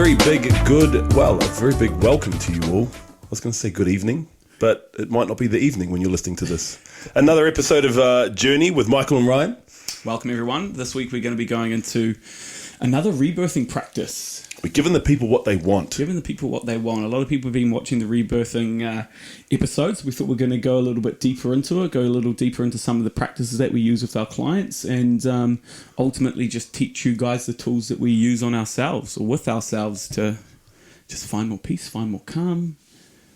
very big welcome to you all. I was going to say good evening, but it might not be the evening when you're listening to this. Another episode of Journey with Michael and Ryan. Welcome, everyone. This week we're going to be going into another rebirthing practice. We're giving the people what they want. Giving the people what they want. A lot of people have been watching the rebirthing episodes. We thought we're going to go a little bit deeper into it, go a little deeper into some of the practices that we use with our clients, and ultimately just teach you guys the tools that we use on ourselves or with ourselves to just find more peace, find more calm,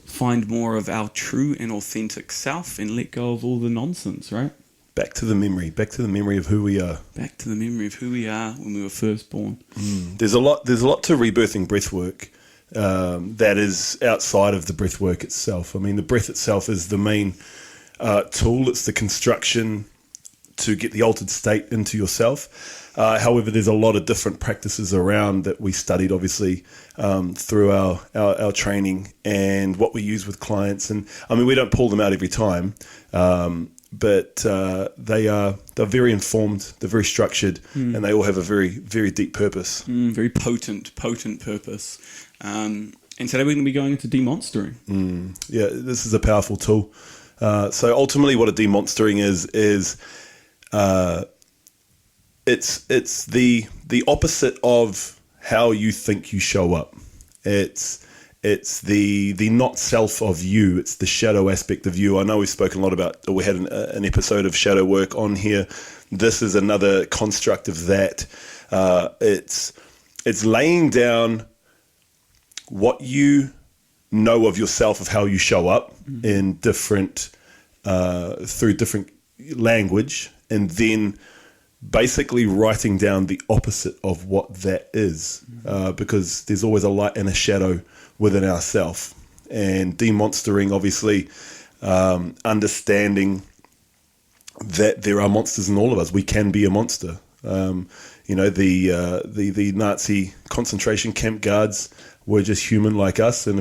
find more of our true and authentic self, and let go of all the nonsense, right? Back to the memory of who we are. Back to the memory of who we are when we were first born. There's a lot to rebirthing breath work that is outside of the breath work itself. I mean, the breath itself is the main tool. It's the construction to get the altered state into yourself. However, there's a lot of different practices around that we studied, obviously, through our training and what we use with clients. And I mean, we don't pull them out every time. But they're very informed, they're very structured, and they all have a very, very deep purpose. Very potent purpose. And today we're going to be going into demonstering. Yeah, this is a powerful tool. So ultimately what a demonstering is it's the opposite of how you think you show up. It's the not self of you. It's the shadow aspect of you. I know we've spoken a lot about, we had an episode of shadow work on here. This is another construct of that. It's laying down what you know of yourself, of how you show up in different, through different language, and then basically writing down the opposite of what that is, because there's always a light and a shadow within ourself. And demonstering, obviously, understanding that there are monsters in all of us. We can be a monster. The Nazi concentration camp guards were just human like us, and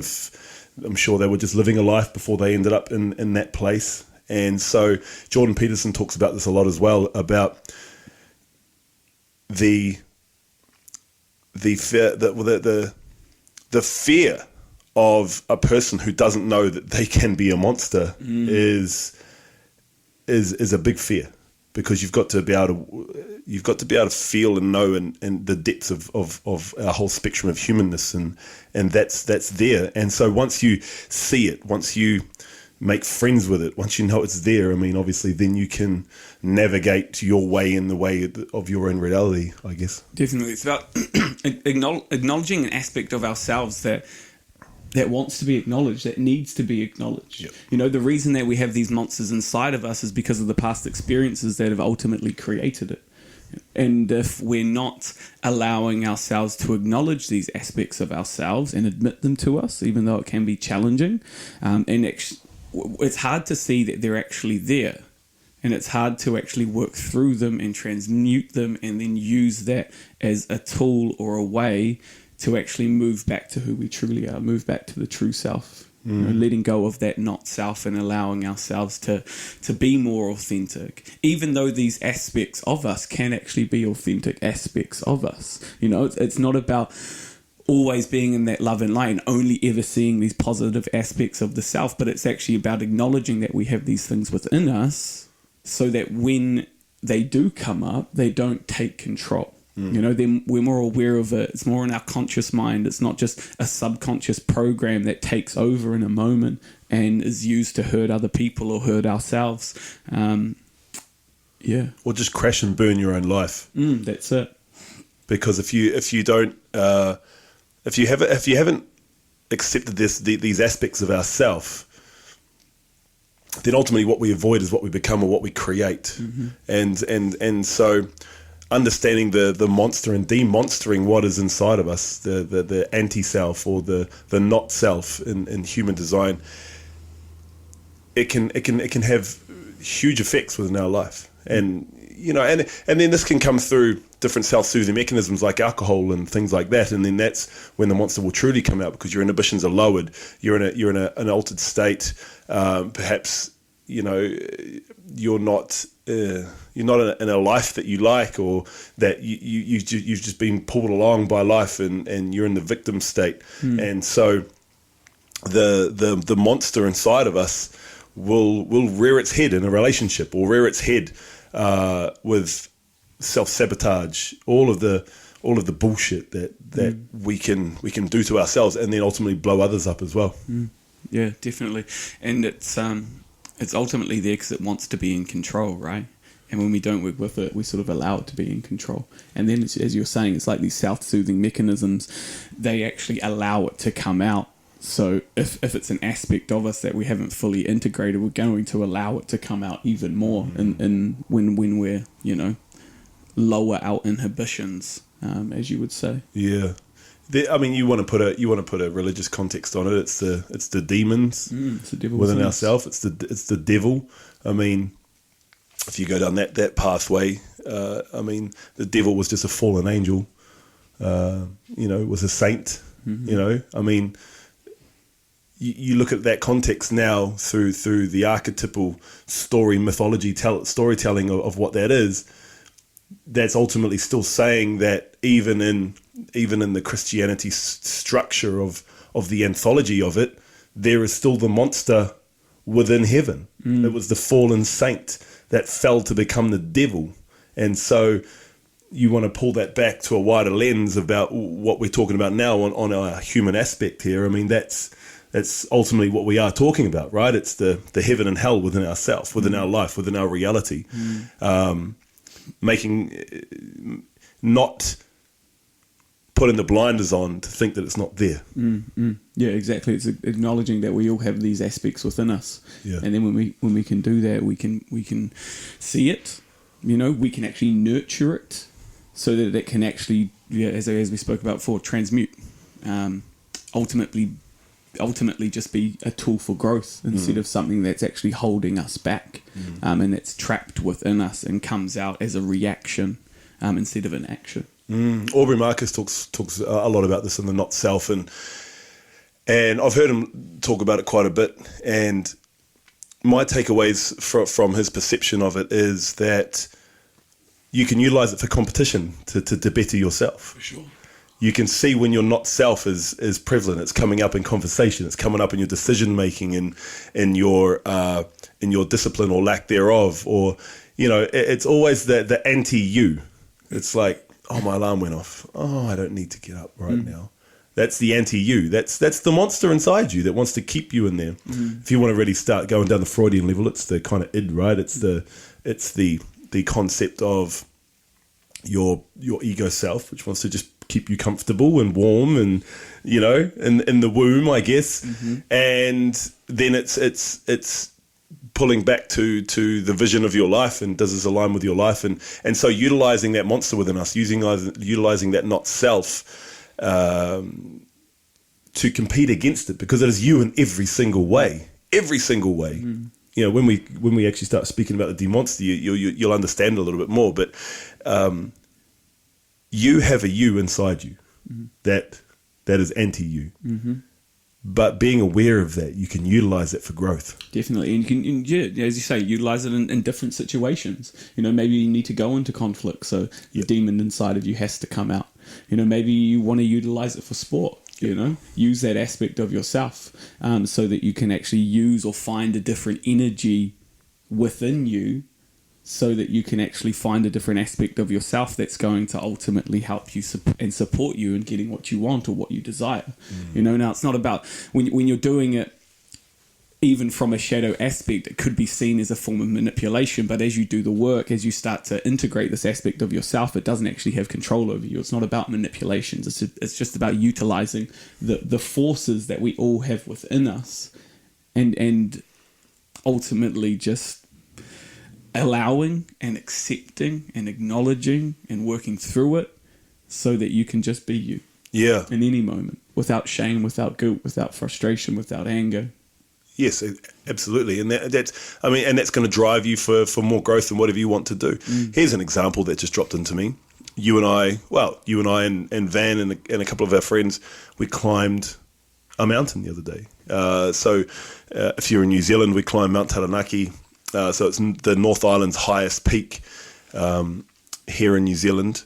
I'm sure they were just living a life before they ended up in that place. And so Jordan Peterson talks about this a lot as well, about the fear of a person who doesn't know that they can be a monster is a big fear, because you've got to be able to feel and know and the depths of our whole spectrum of humanness, and that's there. And so once you see it, once you make friends with it, once you know it's there, I mean, obviously then you can navigate your way in the way of your own reality, I guess. Definitely. It's about acknowledging an aspect of ourselves that wants to be acknowledged, that needs to be acknowledged. Yep. You know, the reason that we have these monsters inside of us is because of the past experiences that have ultimately created it. And if we're not allowing ourselves to acknowledge these aspects of ourselves and admit them to us, even though it can be challenging, it's hard to see that they're actually there, and it's hard to actually work through them and transmute them and then use that as a tool or a way to actually move back to who we truly are, move back to the true self, letting go of that not self and allowing ourselves to be more authentic, even though these aspects of us can actually be authentic aspects of us. You know, it's not about always being in that love and light and only ever seeing these positive aspects of the self, but it's actually about acknowledging that we have these things within us so that when they do come up, they don't take control. You know, then we're more aware of it. It's more in our conscious mind. It's not just a subconscious program that takes over in a moment and is used to hurt other people or hurt ourselves. Or just crash and burn your own life. That's it. Because if you don't, if you haven't accepted these aspects of ourself, then ultimately what we avoid is what we become or what we create. And so understanding the monster and demonstering what is inside of us, the anti-self or the not self in human design, it can have huge effects within our life. And you know, and then this can come through different self-soothing mechanisms like alcohol and things like that, and then that's when the monster will truly come out, because your inhibitions are lowered, you're in an altered state, perhaps you're not in a life that you like, or that you've just been pulled along by life, and you're in the victim state. And so the monster inside of us will rear its head in a relationship, or rear its head with self-sabotage, all of the bullshit that we can do to ourselves, and then ultimately blow others up as well. Yeah, definitely. And it's ultimately there because it wants to be in control, right? And when we don't work with it, we sort of allow it to be in control. And then, as you're saying, it's like these self-soothing mechanisms. They actually allow it to come out. So if it's an aspect of us that we haven't fully integrated, we're going to allow it to come out even more. And when we're, lower our inhibitions, as you would say. Yeah. You want to put a religious context on it. It's the demons it's the devil within ourselves. It's the devil. I mean, if you go down that pathway, the devil was just a fallen angel. Was a saint. You look at that context now through the archetypal storytelling of what that is. That's ultimately still saying that even in the Christianity structure of the anthology of it, there is still the monster within heaven. It was the fallen saint that fell to become the devil. And so you want to pull that back to a wider lens about what we're talking about now on our human aspect here. I mean, that's ultimately what we are talking about, right? It's the heaven and hell within ourselves, within our life, within our reality. Not putting the blinders on to think that it's not there. Yeah, exactly. It's acknowledging that we all have these aspects within us, and then when we can do that, we can see it. We can actually nurture it, so that it can actually, as we spoke about before, transmute. Ultimately just be a tool for growth instead of something that's actually holding us back, and that's trapped within us and comes out as a reaction instead of an action. Aubrey Marcus talks a lot about this in the Not Self, and I've heard him talk about it quite a bit. And my takeaways from his perception of it is that you can utilize it for competition to better yourself. For sure. You can see when your not self is prevalent. It's coming up in conversation. It's coming up in your decision making, in your discipline or lack thereof. Or it's always the anti you. It's like, oh, my alarm went off. Oh, I don't need to get up right now. That's the anti you. That's the monster inside you that wants to keep you in there. If you want to really start going down the Freudian level, it's the kind of id, right? It's the concept of your ego self, which wants to just keep you comfortable and warm and in the womb, I guess. And then it's pulling back to the vision of your life, and does this align with your life, and so utilizing that monster within us, utilizing that not self to compete against it, because it is you in every single way. When we actually start speaking about the demonster, you'll understand a little bit more, but you have a you inside you that is anti-you. But being aware of that, you can utilize it for growth. Definitely. And you can, as you say, utilize it in different situations. Maybe you need to go into conflict, so the demon inside of you has to come out. Maybe you want to utilize it for sport. Use that aspect of yourself so that you can actually use or find a different energy within you, so that you can actually find a different aspect of yourself that's going to ultimately help you and support you in getting what you want or what you desire. Now it's not about when you're doing it, even from a shadow aspect, it could be seen as a form of manipulation. But as you do the work, as you start to integrate this aspect of yourself, it doesn't actually have control over you. It's not about manipulations. It's just about utilizing the forces that we all have within us, and ultimately just allowing and accepting and acknowledging and working through it, so that you can just be you. In any moment, without shame, without guilt, without frustration, without anger. Yes, absolutely. And that's going to drive you for more growth and whatever you want to do. Here's an example that just dropped into me. You and I and Van and a couple of our friends, we climbed a mountain the other day. If you're in New Zealand, we climb Mount Taranaki. So it's the North Island's highest peak here in New Zealand.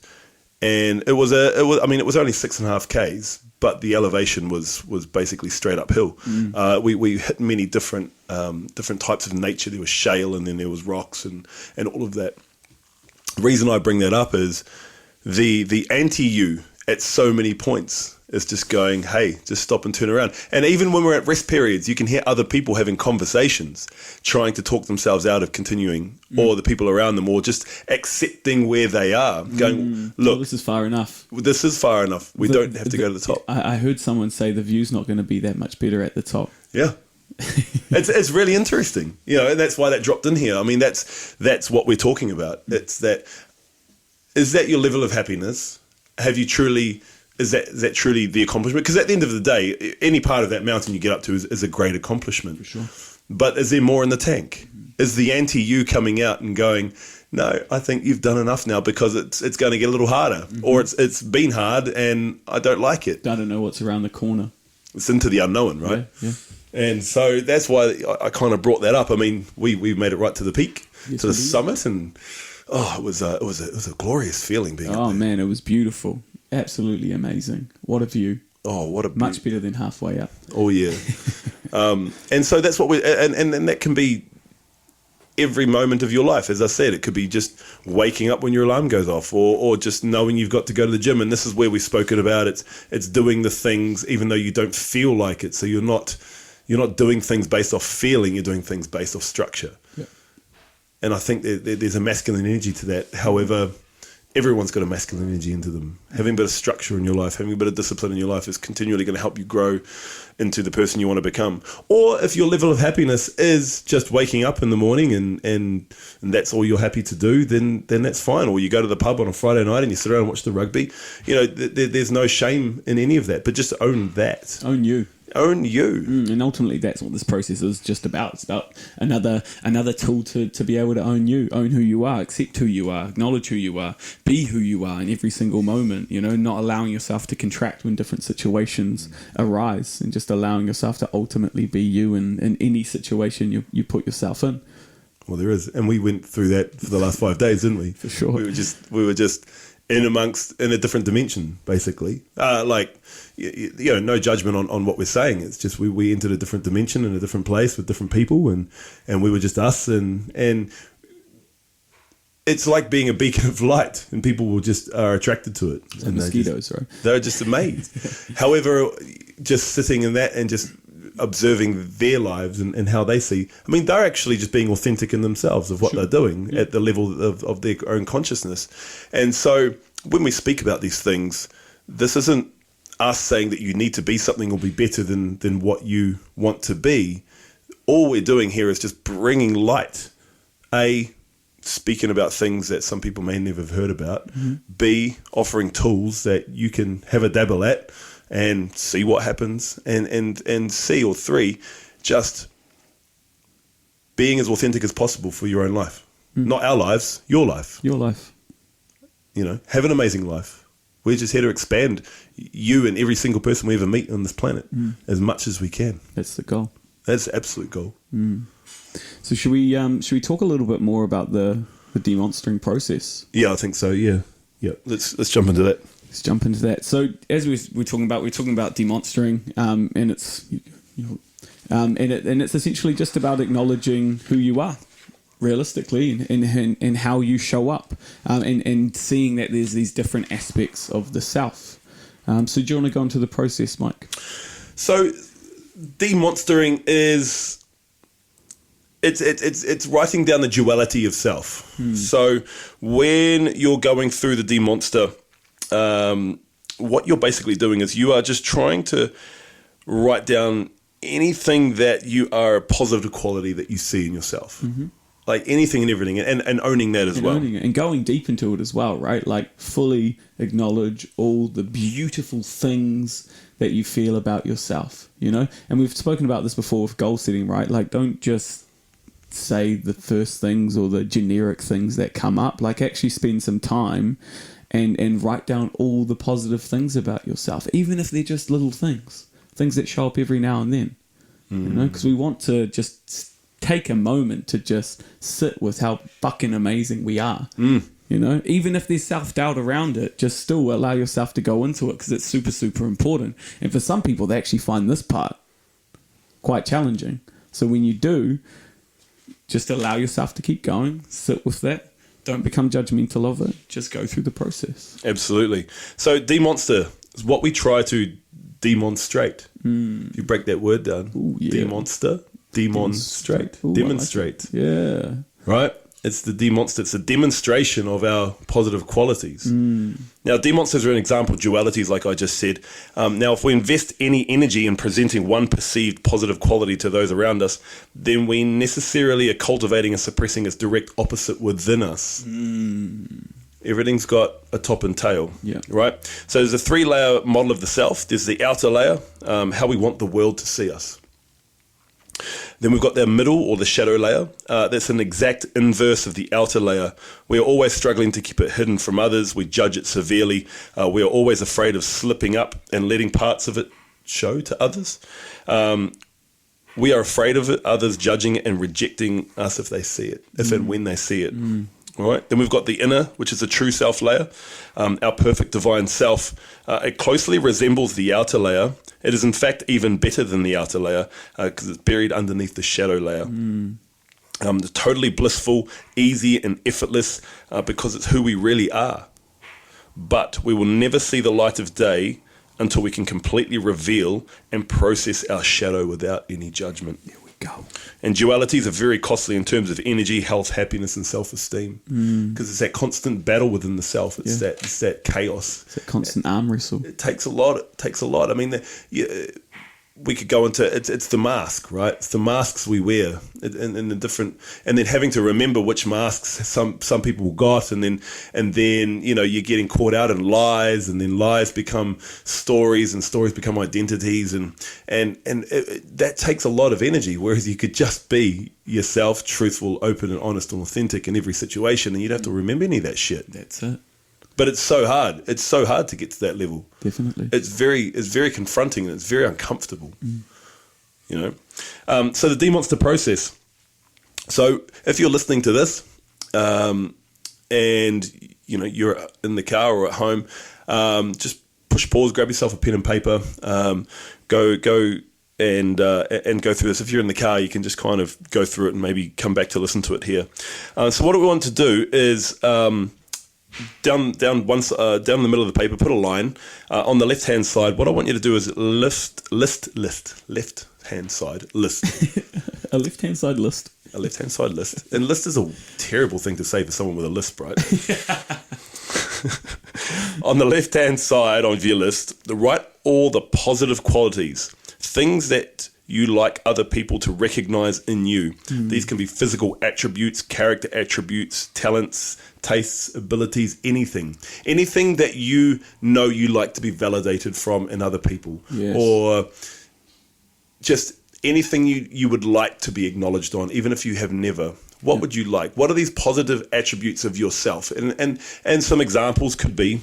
And it was only 6.5 Ks, but the elevation was basically straight uphill. We hit many different types of nature. There was shale, and then there was rocks, and all of that. The reason I bring that up is the anti-you at so many points is just going, hey, just stop and turn around. And even when we're at rest periods, you can hear other people having conversations, trying to talk themselves out of continuing, or the people around them, or just accepting where they are, going, look, this is far enough. This is far enough. We don't have to go to the top. I heard someone say the view's not going to be that much better at the top. Yeah. It's really interesting, and that's why that dropped in here. I mean, that's what we're talking about. Is that your level of happiness? Have you truly? Is that truly the accomplishment? Because at the end of the day, any part of that mountain you get up to is a great accomplishment. For sure. But is there more in the tank? Is the anti-you coming out and going, no, I think you've done enough now, because it's going to get a little harder, or it's been hard and I don't like it. I don't know what's around the corner. It's into the unknown, right? Yeah. And so that's why I kind of brought that up. I mean, we made it right to the peak, to the summit, and it was a glorious feeling being up there. Oh man, it was beautiful. Absolutely amazing. What a view. Oh, what a much better than halfway up. Oh yeah. And so that's what and that can be every moment of your life. As I said, it could be just waking up when your alarm goes off, or just knowing you've got to go to the gym. And this is where we've spoken about it's doing the things even though you don't feel like it. So you're not doing things based off feeling, you're doing things based off structure. Yeah. And I think there's a masculine energy to that. However, everyone's got a masculine energy into them. Having a bit of structure in your life, having a bit of discipline in your life is continually going to help you grow into the person you want to become. Or if your level of happiness is just waking up in the morning and that's all you're happy to do, then that's fine. Or you go to the pub on a Friday night and you sit around and watch the rugby. There's no shame in any of that, but just own that. Own you. Own you. And ultimately that's what this process is just about. It's about another tool to be able to own you, own who you are, accept who you are, acknowledge who you are, be who you are in every single moment, not allowing yourself to contract when different situations arise, and just allowing yourself to ultimately be you in any situation you put yourself in. Well, there is. And we went through that for the last 5 days, didn't we? For sure. We were just in a different dimension, basically. No judgment on what we're saying. It's just we entered a different dimension in a different place with different people, and we were just us, and it's like being a beacon of light, and people will just are attracted to it. Like and mosquitoes, right? They're just amazed. However, just sitting in that and just observing their lives and how they see. I mean, they're actually just being authentic in themselves of what they're doing at the level of their own consciousness. And so when we speak about these things, this isn't us saying that you need to be something or be better than what you want to be. All we're doing here is just bringing light. A, speaking about things that some people may never have heard about. B, offering tools that you can have a dabble at and see what happens, and C, or 3, just being as authentic as possible for your own life. Not our lives, your life. Your life. Have an amazing life. We're just here to expand you and every single person we ever meet on this planet as much as we can. That's the goal. That's the absolute goal. So should we talk a little bit more about the demonstering process? Yeah, I think so. Yeah. Let's jump into that. Let's jump into that. So as we're talking about demonstering, and it's and it's essentially just about acknowledging who you are realistically and how you show up, and seeing that there's these different aspects of the self. So do you want to go into the process, Mike? So demonstering is it's writing down the duality of self. So when you're going through the demonster, what you're basically doing is you are just trying to write down anything that you are a positive quality that you see in yourself. Like anything and everything, and owning that as well. Owning it, and going deep into it as well, right? Like fully acknowledge all the beautiful things that you feel about yourself, And we've spoken about this before with goal setting, right? Like don't just say the first things or the generic things that come up. Like actually spend some time and write down all the positive things about yourself, even if they're just little things. things that show up every now and then. Because we want to just take a moment to just sit with how fucking amazing we are. Even if there's self-doubt around it, just still allow yourself to go into it, because it's super, super important. And for some people, they actually find this part quite challenging. So when you do, just allow yourself to keep going, sit with that. Don't become judgmental of it. Just go through the process. Absolutely. So demonster is what we try to demonstrate. If you break that word down. Ooh, yeah. Demonster. Demonstrate. Ooh, Demonstrate. Like yeah. Right? It's the it's a demonstration of our positive qualities. Now, demonsters are an example of dualities, like I just said. Now, if we invest any energy in presenting one perceived positive quality to those around us, then we necessarily are cultivating and suppressing its direct opposite within us. Everything's got a top and tail, right? So there's a 3-layer model of the self. There's the outer layer, how we want the world to see us. Then we've got the middle or the shadow layer. That's an exact inverse of the outer layer. We are always struggling to keep it hidden from others. We judge it severely. We are always afraid of slipping up and letting parts of it show to others. We are afraid of it, others judging it and rejecting us if they see it, if and when they see it. All right. Then we've got the inner, which is the true self layer, our perfect divine self. It closely resembles the outer layer. It is, in fact, even better than the outer layer because it's buried underneath the shadow layer. Totally blissful, easy, and effortless because it's who we really are. But we will never see the light of day until we can completely reveal and process our shadow without any judgment. There we go. And dualities are very costly in terms of energy, health, happiness, and self-esteem. Because it's that constant battle within the self. It's that chaos. It's that constant arm wrestle. It takes a lot. It takes a lot. I mean, we could go into it's the mask, right? It's the masks we wear, and the different, and then having to remember which masks some people got, and then you're getting caught out in lies, and then lies become stories, and stories become identities, and that takes a lot of energy. Whereas you could just be yourself, truthful, open, and honest, and authentic in every situation, and you don't have to remember any of that shit. That's it. But it's so hard. It's so hard to get to that level. Definitely. It's very confronting, and it's very uncomfortable. So the demonster process. So if you're listening to this, and you're in the car or at home, just push pause, grab yourself a pen and paper, go and go through this. If you're in the car, you can just kind of go through it and maybe come back to listen to it here. So what we want to do is down the middle of the paper, put a line on the left hand side. What I want you to do is left hand side list. A left hand side list. A left hand side list. And list is a terrible thing to say for someone with a lisp, right? On the left hand side of your list, write all the positive qualities, things that you like other people to recognize in you. These can be physical attributes, character attributes, talents, tastes, abilities, anything that you know you like to be validated from in other people. Yes. Or just anything you would like to be acknowledged on, even if you have never. What would you like? What are these positive attributes of yourself? And some examples could be,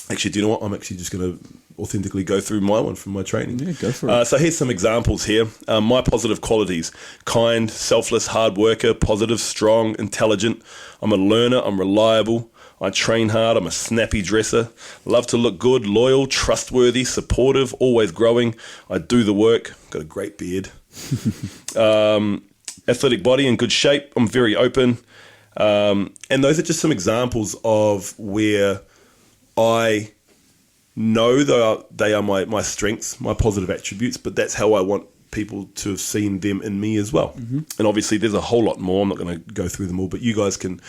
actually, do you know what? I'm actually just going to authentically go through my one from my training. Yeah, go for it. So here's some examples here. My positive qualities: kind, selfless, hard worker, positive, strong, intelligent. I'm a learner. I'm reliable. I train hard. I'm a snappy dresser. Love to look good, loyal, trustworthy, supportive, always growing. I do the work. Got a great beard. Athletic body in good shape. I'm very open. And those are just some examples of where I know they are my strengths, my positive attributes, but that's how I want people to have seen them in me as well. And obviously there's a whole lot more. I'm not going to go through them all, but you guys can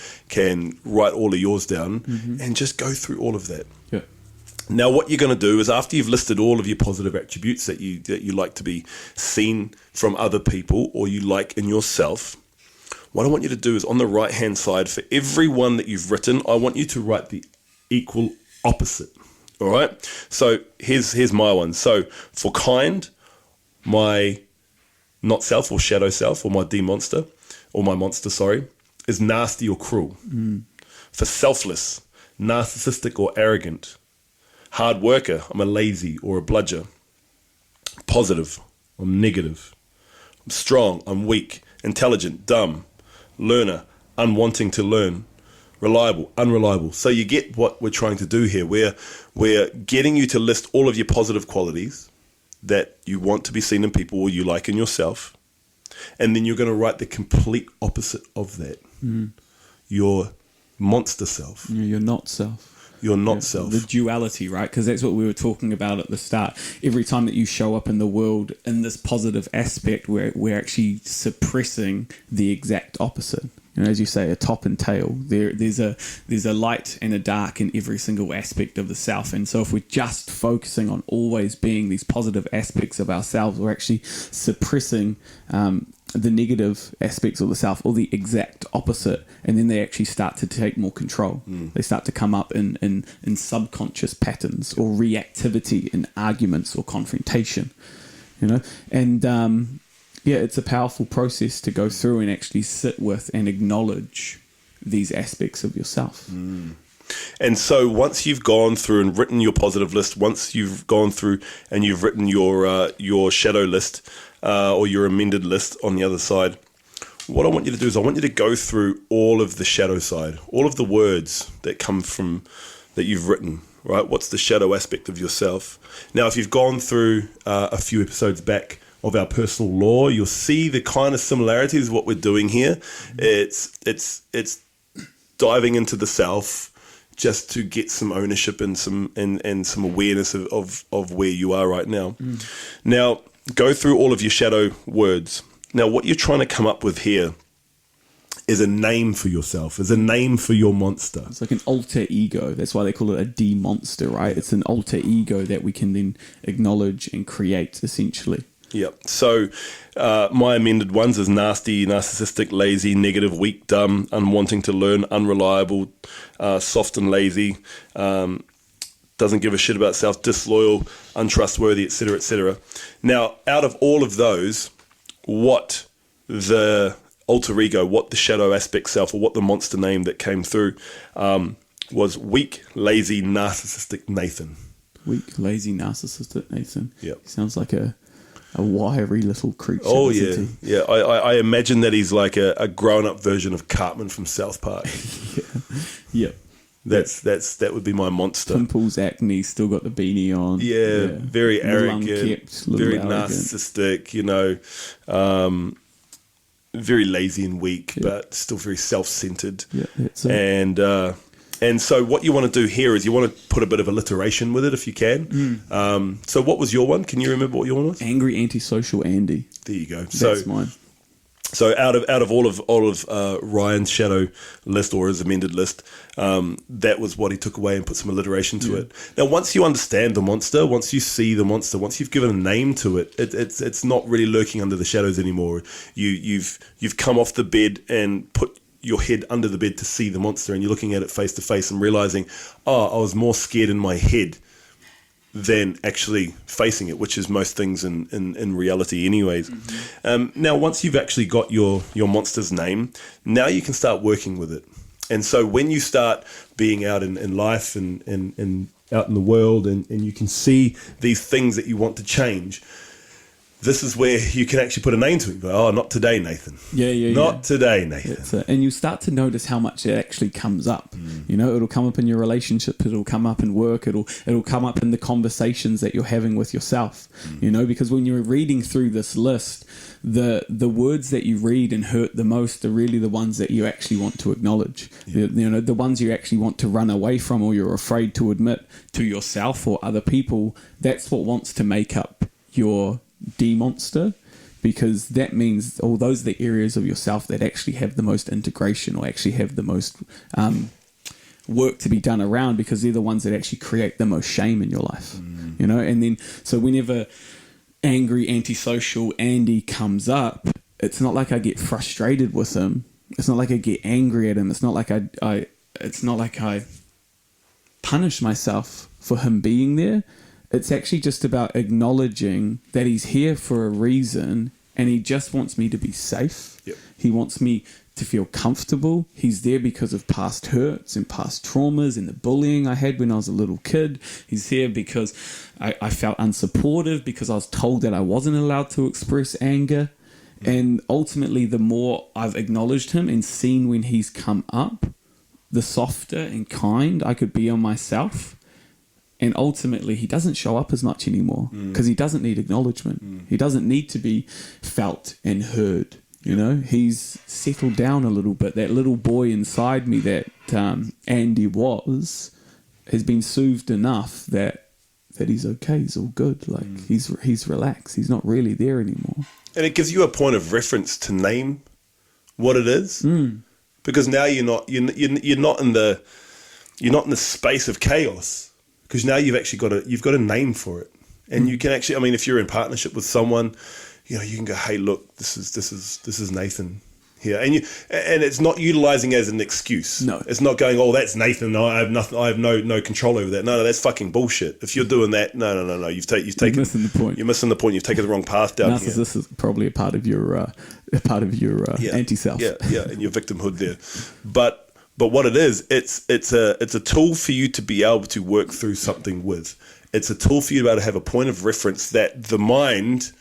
write all of yours down and just go through all of that. Yeah. Now what you're going to do is, after you've listed all of your positive attributes that you like to be seen from other people or you like in yourself, what I want you to do is, on the right hand side, for every one that you've written, I want you to write the equal opposite. All right. So here's my one. So for kind, my not self or shadow self, or my demonster, or my monster, is nasty or cruel. For selfless, narcissistic or arrogant. Hard worker, I'm a lazy or a bludger. Positive, I'm negative. I'm strong, I'm weak. Intelligent, dumb. Learner, unwanting to learn. Reliable, unreliable. So you get what we're trying to do here. We're getting you to list all of your positive qualities that you want to be seen in people or you like in yourself. And then you're going to write the complete opposite of that. Your monster self. You're not self. You're not self. The duality, right? Because that's what we were talking about at the start. Every time that you show up in the world in this positive aspect, we're actually suppressing the exact opposite. You know, as you say, a top and tail. There's a light and a dark in every single aspect of the self. And so if we're just focusing on always being these positive aspects of ourselves, we're actually suppressing the negative aspects of the self, or the exact opposite, and then they actually start to take more control. They start to come up in subconscious patterns or reactivity in arguments or confrontation, you know. And it's a powerful process to go through and actually sit with and acknowledge these aspects of yourself. And so once you've gone through and written your positive list, once you've gone through and you've written your shadow list, or your amended list on the other side, what I want you to do is I want you to go through all of the shadow side, all of the words that come from, that you've written, right? What's the shadow aspect of yourself? Now, if you've gone through a few episodes back of our personal law, you'll see the kind of similarities of what we're doing here. It's diving into the self just to get some ownership and some awareness of where you are right now. Now, go through all of your shadow words. Now, what you're trying to come up with here is a name for yourself, is a name for your monster. It's like an alter ego. That's why they call it a de-monster, right? It's an alter ego that we can then acknowledge and create, essentially. Yep. So my amended ones is nasty, narcissistic, lazy, negative, weak, dumb, unwanting to learn, unreliable, soft and lazy, doesn't give a shit about self, disloyal, untrustworthy, etc., etc. Now, out of all of those, what the alter ego, what the shadow aspect self, or what the monster name that came through was weak, lazy, narcissistic Nathan. Weak, lazy, narcissistic Nathan. Yep. He sounds like a wiry little creature. Oh, yeah. Yeah, I imagine that he's like a grown-up version of Cartman from South Park. Yep. That would be my monster. Pimples, acne, still got the beanie on. Yeah, very arrogant, very narcissistic, you know, very lazy and weak, but still very self-centered. Yeah, that's it. And so what you want to do here is you want to put a bit of alliteration with it if you can. So what was your one? Can you remember what your one was? Angry, antisocial Andy. There you go. That's mine. So out of all of Ryan's shadow list or his amended list, that was what he took away and put some alliteration to it. Now, once you understand the monster, once you see the monster, once you've given a name to it, it's not really lurking under the shadows anymore. You've come off the bed and put your head under the bed to see the monster, and you're looking at it face to face and realizing, I was more scared in my head than actually facing it, which is most things in reality anyways. Now, once you've actually got your monster's name, now you can start working with it. And so when you start being out in life and out in the world and you can see these things that you want to change, this is where you can actually put a name to it. Go, not today, Nathan. Not today, Nathan. And you start to notice how much it actually comes up. You know, it'll come up in your relationship. It'll come up in work. It'll come up in the conversations that you're having with yourself. You know, because when you're reading through this list, the words that you read and hurt the most are really the ones that you actually want to acknowledge. The ones you actually want to run away from, or you're afraid to admit to yourself or other people. That's what wants to make up your de-monster, because that means those are the areas of yourself that actually have the most integration or actually have the most work to be done around, because they're the ones that actually create the most shame in your life. You know, and then so whenever angry, antisocial Andy comes up, it's not like I get frustrated with him. It's not like I get angry at him. It's not like I punish myself for him being there. It's actually just about acknowledging that he's here for a reason and he just wants me to be safe. Yep. He wants me to feel comfortable. He's there because of past hurts and past traumas and the bullying I had when I was a little kid. He's here because I felt unsupportive, because I was told that I wasn't allowed to express anger. And ultimately, the more I've acknowledged him and seen when he's come up, the softer and kind I could be on myself. And ultimately, he doesn't show up as much anymore because he doesn't need acknowledgement. He doesn't need to be felt and heard. You know, he's settled down a little bit. That little boy inside me that Andy has been soothed enough that he's okay. He's all good. Like he's relaxed. He's not really there anymore. And it gives you a point of reference to name what it is, because now you're not in the space of chaos, because now you've got a name for it, and you can actually. I mean, if you're in partnership with someone, you know, you can go, hey, look, this is Nathan here, and it's not utilizing as an excuse. No, it's not going, oh, that's Nathan. No, I have nothing. I have no control over that. No, that's fucking bullshit. If you're doing that, no. You've taken. You're missing the point. You're missing the point. You've taken the wrong path down here. Narcissist is probably a part of your anti-self. Yeah, and your victimhood there. But what it is, it's a tool for you to be able to work through something with. It's a tool for you to be able to have a point of reference that the mind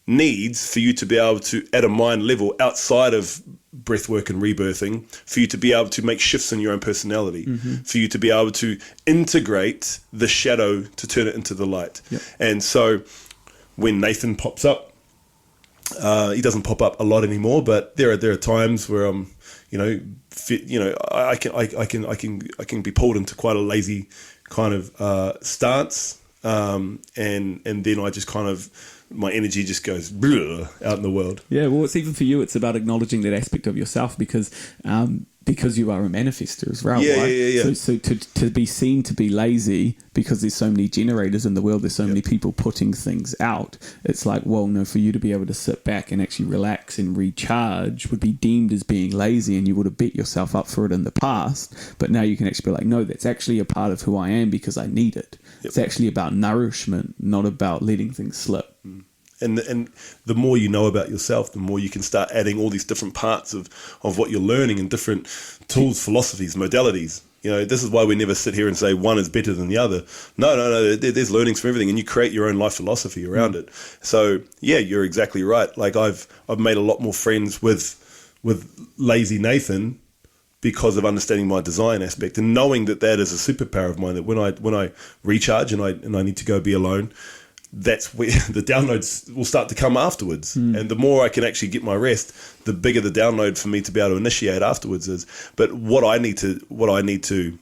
needs for you to be able to, at a mind level outside of breathwork and rebirthing, for you to be able to make shifts in your own personality, for you to be able to integrate the shadow to turn it into the light. Yep. And so when Nathan pops up, he doesn't pop up a lot anymore, but there are times where I'm, I can be pulled into quite a lazy kind of stance, and then I just kind of, my energy just goes out in the world. Yeah, well, it's even for you, it's about acknowledging that aspect of yourself because you are a manifester as well, right? Yeah. So to be seen to be lazy because there's so many generators in the world, there's so many people putting things out, it's like, well, no, for you to be able to sit back and actually relax and recharge would be deemed as being lazy, and you would have beat yourself up for it in the past, but now you can actually be like, no, that's actually a part of who I am because I need it. Yep. It's actually about nourishment, not about letting things slip. And the more you know about yourself, the more you can start adding all these different parts of what you're learning and different tools, philosophies, modalities. You know, this is why we never sit here and say one is better than the other. No. There's learnings from everything, and you create your own life philosophy around it. So yeah, you're exactly right. Like I've made a lot more friends with lazy Nathan because of understanding my design aspect and knowing that is a superpower of mine. That when I recharge and I need to go be alone, that's where the downloads will start to come afterwards. And the more I can actually get my rest, the bigger the download for me to be able to initiate afterwards is. But what I need to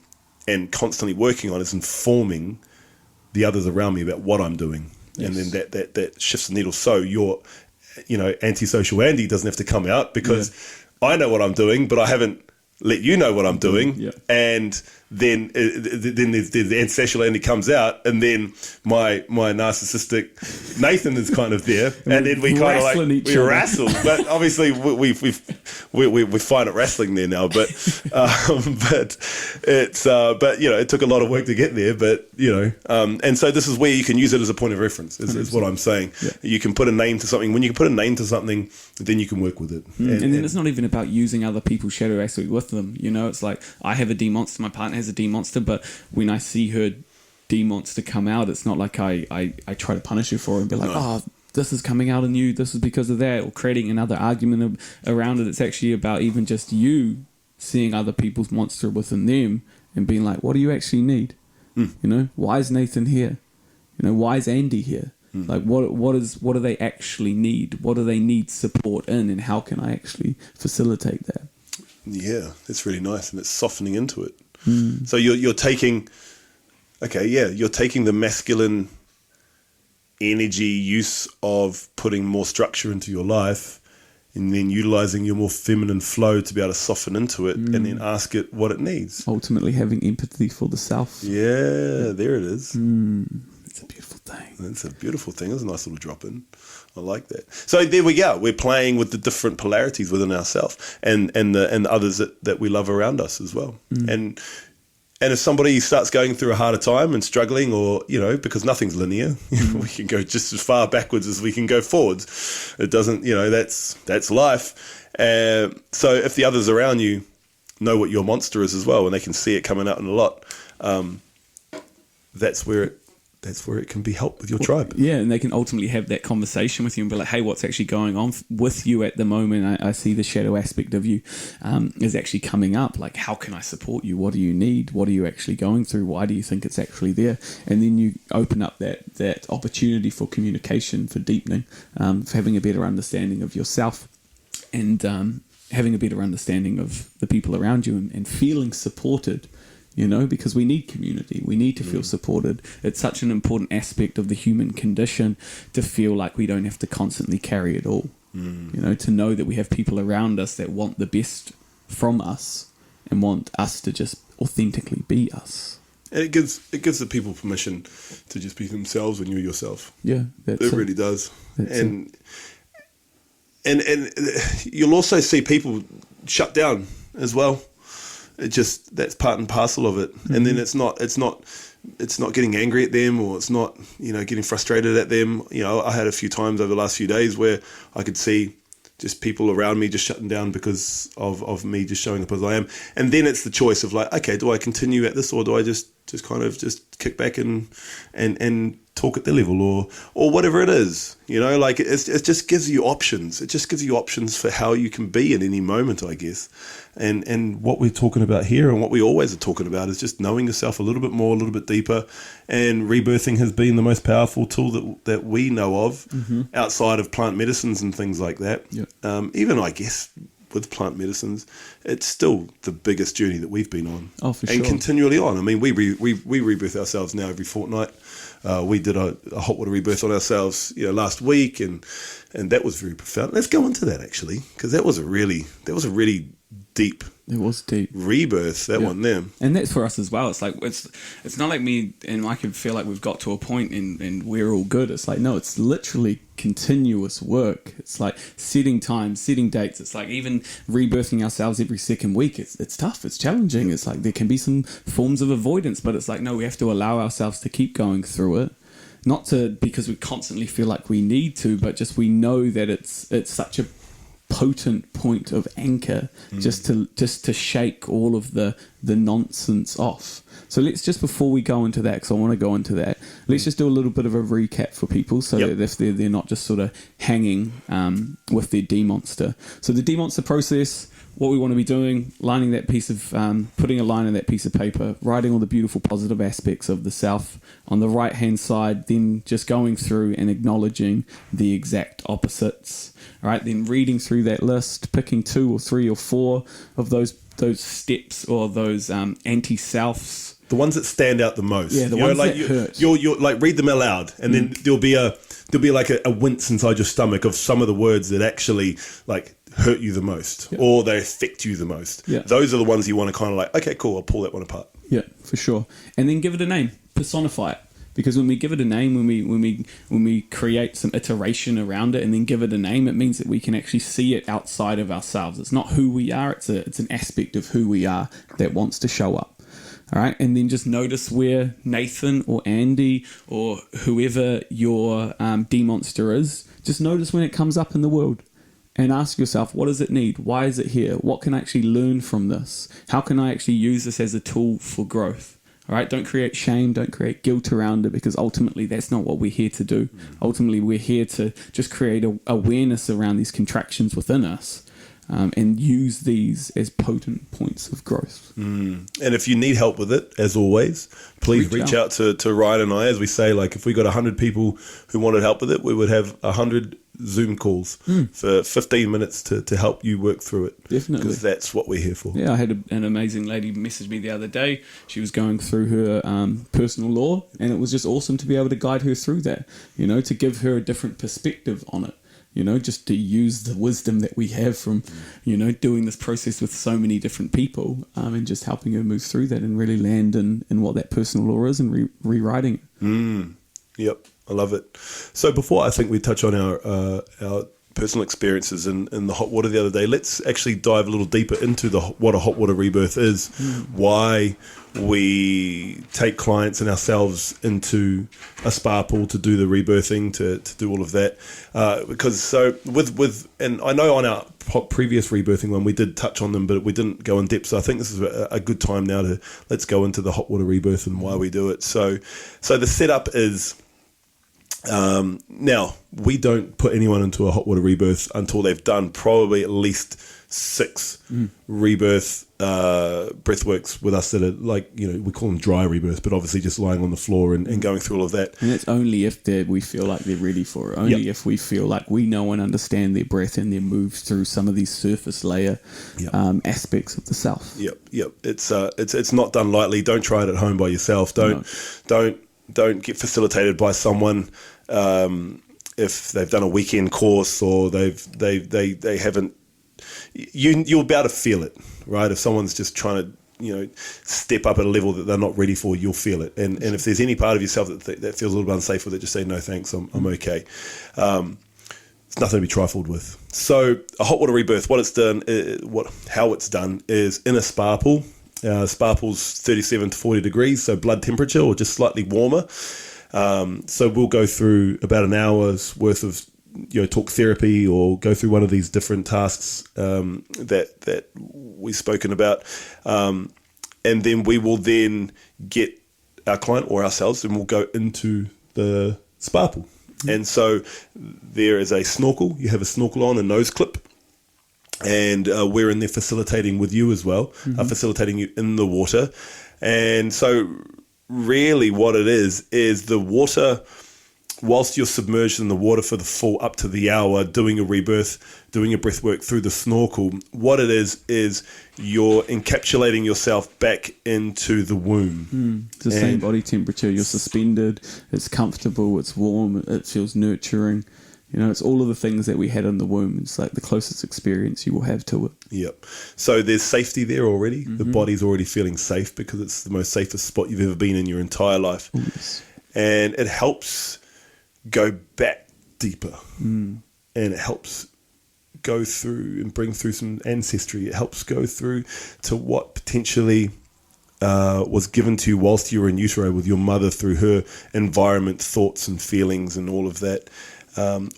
and constantly working on is informing the others around me about what I'm doing. Yes. And then that shifts the needle. So your, antisocial Andy doesn't have to come out because I know what I'm doing, but I haven't let you know what I'm doing. Yeah. And then there's the ancestral Andy comes out, and then my narcissistic Nathan is kind of there, and then we kind of like we wrestle. But obviously we find it wrestling there now. But it's it took a lot of work to get there. But and so this is where you can use it as a point of reference. Is what I'm saying. Yeah. You can put a name to something. When you can put a name to something, then you can work with it. And then it's not even about using other people's shadow aspect with them. It's like I have a D-monster, my partner has a D-monster, but when I see her D-monster come out, it's not like I try to punish her for it and be like, oh, this is coming out in you, this is because of that, or creating another argument around it. It's actually about even just you seeing other people's monster within them and being like, what do you actually need? Why is Nathan here? Why is Andy here? Like what do they actually need? What do they need support in, and how can I actually facilitate that? Yeah, that's really nice, and it's softening into it. So you're taking the masculine energy use of putting more structure into your life, and then utilizing your more feminine flow to be able to soften into it, and then ask it what it needs. Ultimately, having empathy for the self. Yeah, there it is. It's a beautiful thing. It's a beautiful thing. It's a nice little drop in. I like that. So there we go. We're playing with the different polarities within ourselves and the others that we love around us as well. And And if somebody starts going through a harder time and struggling, or, because nothing's linear, we can go just as far backwards as we can go forwards. It doesn't, that's life. So if the others around you know what your monster is as well, and they can see it coming out in a lot, that's where it can be helped with your tribe. Yeah, and they can ultimately have that conversation with you and be like, hey, what's actually going on with you at the moment? I see the shadow aspect of you is actually coming up. Like, how can I support you? What do you need? What are you actually going through? Why do you think it's actually there? And then you open up that opportunity for communication, for deepening, for having a better understanding of yourself, and having a better understanding of the people around you, and feeling supported. Because we need community. We need to feel supported. It's such an important aspect of the human condition to feel like we don't have to constantly carry it all. To know that we have people around us that want the best from us and want us to just authentically be us. And it gives the people permission to just be themselves when you're yourself. Yeah, it really does. And you'll also see people shut down as well. That's part and parcel of it. And then it's not getting angry at them, or it's not, getting frustrated at them. I had a few times over the last few days where I could see just people around me just shutting down because of me just showing up as I am. And then it's the choice of like, okay, do I continue at this, or do I just kind of just kick back and talk at their level, or whatever it is, it just gives you options. It just gives you options for how you can be in any moment, I guess. And what we're talking about here, and what we always are talking about, is just knowing yourself a little bit more, a little bit deeper. And rebirthing has been the most powerful tool that we know of, outside of plant medicines and things like that. Yep. Even, I guess, with plant medicines, it's still the biggest journey that we've been on. Oh, for sure. And continually on. I mean, we rebirth ourselves now every fortnight. We did a hot water rebirth on ourselves, last week, and that was very profound. Let's go into that, actually, because that was a really deep. It was deep rebirth, that one there. And that's for us as well. It's like it's not like me and Mike feel like we've got to a point and we're all good. It's like, no, it's literally continuous work. It's like setting times, setting dates. It's like even rebirthing ourselves every second week. It's tough. It's challenging. It's like there can be some forms of avoidance, but it's like, no, we have to allow ourselves to keep going through it. Not because we constantly feel like we need to, but just we know that it's such a potent point of anchor just to shake all of the nonsense off. So let's just, before we go into that, because I want to go into that, let's just do a little bit of a recap for people, so that if they're not just sort of hanging with their demonster. So the demonster process, what we want to be doing, lining that piece of, putting a line in that piece of paper, writing all the beautiful positive aspects of the self on the right hand side, then just going through and acknowledging the exact opposites. All right, then reading through that list, picking 2 or 3 or 4 of those steps, or those anti-selves. The ones that stand out the most. Yeah, the ones that hurt. You're like, read them aloud, and then there'll be like a wince inside your stomach of some of the words that actually like hurt you the most, or they affect you the most. Yeah. Those are the ones you want to kind of like, okay, cool, I'll pull that one apart. Yeah, for sure. And then give it a name, personify it. Because when we give it a name, when we create some iteration around it and then give it a name, it means that we can actually see it outside of ourselves. It's not who we are, it's an aspect of who we are that wants to show up. All right, and then just notice where Nathan or Andy or whoever your demonster is, just notice when it comes up in the world. And ask yourself, what does it need? Why is it here? What can I actually learn from this? How can I actually use this as a tool for growth? All right, don't create shame, don't create guilt around it, because ultimately that's not what we're here to do. Ultimately, we're here to just create awareness around these contractions within us, and use these as potent points of growth. And if you need help with it, as always, please reach out to Ryan and I. As we say, like, if we got 100 people who wanted help with it, we would have 100 Zoom calls for 15 minutes to help you work through it. Definitely. Because that's what we're here for. Yeah, I had an amazing lady message me the other day. She was going through her personal law, and it was just awesome to be able to guide her through that, to give her a different perspective on it. Just to use the wisdom that we have from, doing this process with so many different people, and just helping her move through that and really land in what that personal law is and rewriting it. Yep, I love it. So before I think we touch on our personal experiences in the hot water the other day. Let's actually dive a little deeper into what a hot water rebirth is, why we take clients and ourselves into a spa pool to do the rebirthing, to do all of that. Because so and I know on our previous rebirthing one we did touch on them, but we didn't go in depth. So I think this is a good time now to let's go into the hot water rebirth and why we do it. So the setup is. Now, we don't put anyone into a hot water rebirth until they've done probably at least 6 rebirth breathworks with us that are like, we call them dry rebirths, but obviously just lying on the floor and going through all of that. And it's only if we feel like they're ready for it. Only if we feel like we know and understand their breath and their moves through some of these surface layer aspects of the self. Yep. It's not done lightly. Don't try it at home by yourself. Don't get facilitated by someone if they've done a weekend course or they haven't. You'll be able to feel it, right? If someone's just trying to step up at a level that they're not ready for, you'll feel it. And if there's any part of yourself that feels a little bit unsafe with it, just say no thanks. I'm okay. It's nothing to be trifled with. So a hot water rebirth, what it's done, how it's done is in a spa pool. Spa pool's 37 to 40 degrees, so blood temperature or just slightly warmer. So we'll go through about an hour's worth of talk therapy or go through one of these different tasks that we've spoken about. And then we will then get our client or ourselves and we'll go into the spa pool. And so there is a snorkel. You have a snorkel on, a nose clip. And we're in there facilitating with you as well, facilitating you in the water. And so really what it is the water, whilst you're submerged in the water for the full up to the hour, doing a rebirth, doing a breath work through the snorkel, what it is you're encapsulating yourself back into the womb. It's the same body temperature. You're suspended. It's comfortable. It's warm. It feels nurturing. It's all of the things that we had in the womb. It's like the closest experience you will have to it. Yep. So there's safety there already. The body's already feeling safe because it's the most safest spot you've ever been in your entire life. Oh, yes. And it helps go back deeper. And it helps go through and bring through some ancestry. It helps go through to what potentially was given to you whilst you were in utero with your mother through her environment, thoughts and feelings and all of that.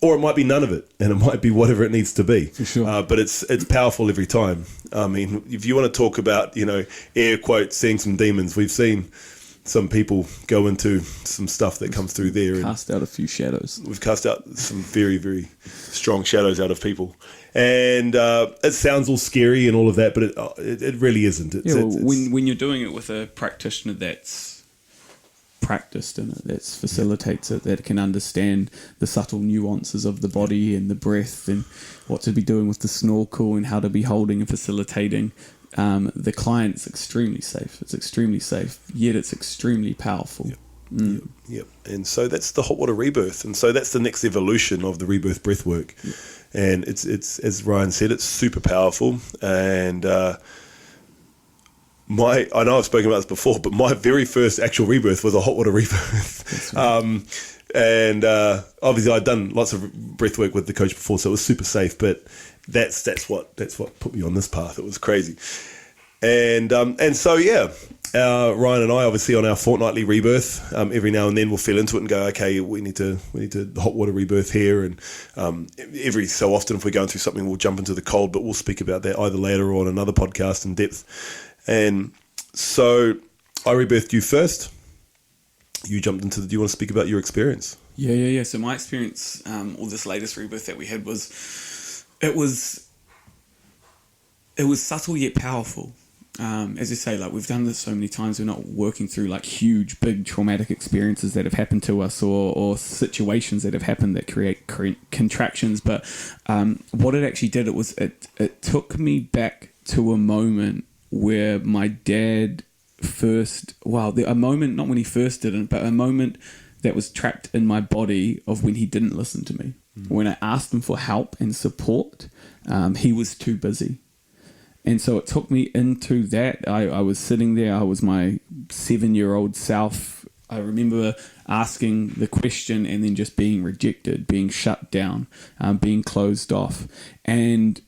Or it might be none of it, and it might be whatever it needs to be. For sure. But it's powerful every time. I mean, if you want to talk about, air quotes, seeing some demons, we've seen some people go into some stuff that comes through there. Cast out a few shadows. We've cast out some very, very strong shadows out of people. And it sounds all scary and all of that, but it really isn't. When you're doing it with a practitioner that's practiced in it, that facilitates it, that can understand the subtle nuances of the body and the breath and what to be doing with the snorkel and how to be holding and facilitating, the client's extremely safe. It's extremely safe, yet it's extremely powerful. Yep. And so that's the hot water rebirth, and so that's the next evolution of the rebirth breath work. And it's as Ryan said, it's super powerful. And I know I've spoken about this before, but my very first actual rebirth was a hot water rebirth. And obviously I'd done lots of breath work with the coach before, so it was super safe. But that's what put me on this path. It was crazy. And so Ryan and I obviously on our fortnightly rebirth, every now and then we'll feel into it and go, okay, we need to hot water rebirth here. And every so often if we're going through something, we'll jump into the cold. But we'll speak about that either later or on another podcast in depth. And so I rebirthed you first. You jumped into do you want to speak about your experience? Yeah. So my experience, or this latest rebirth that we had was subtle yet powerful. As you say, like we've done this so many times, we're not working through like huge, big traumatic experiences that have happened to us or situations that have happened that create contractions. But what it actually did, it took me back to a moment where my dad a moment, not when he first didn't, but a moment that was trapped in my body of when he didn't listen to me. When I asked him for help and support, he was too busy. And so it took me into that. I was sitting there. I was my 7-year-old self. I remember asking the question and then just being rejected, being shut down, being closed off. And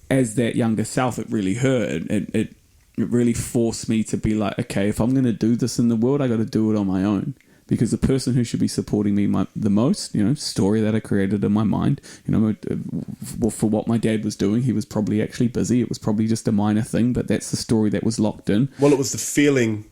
as that younger self, it really hurt. It really forced me to be like, okay, if I'm going to do this in the world, I got to do it on my own. Because the person who should be supporting me the most, story that I created in my mind, for what my dad was doing, he was probably actually busy. It was probably just a minor thing, but that's the story that was locked in. Well, it was the feeling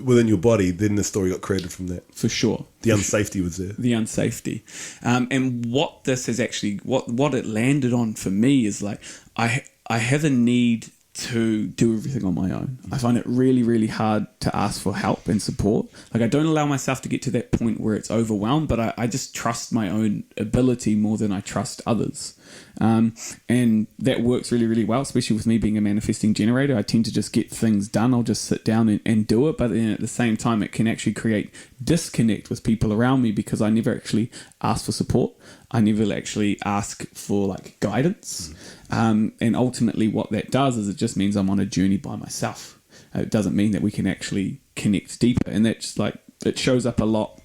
within your body, then the story got created from that. For sure. The unsafety was there. The unsafety. And what this is actually, what it landed on for me is like, I have a need to do everything on my own. I find it really, really hard to ask for help and support. Like, I don't allow myself to get to that point where it's overwhelmed, but I just trust my own ability more than I trust others. And that works really, really well, especially with me being a manifesting generator. I tend to just get things done. I'll just sit down and do it. But then at the same time, it can actually create disconnect with people around me because I never actually ask for support. I never actually ask for like guidance. And ultimately what that does is it just means I'm on a journey by myself. It doesn't mean that we can actually connect deeper. And that's like, it shows up a lot.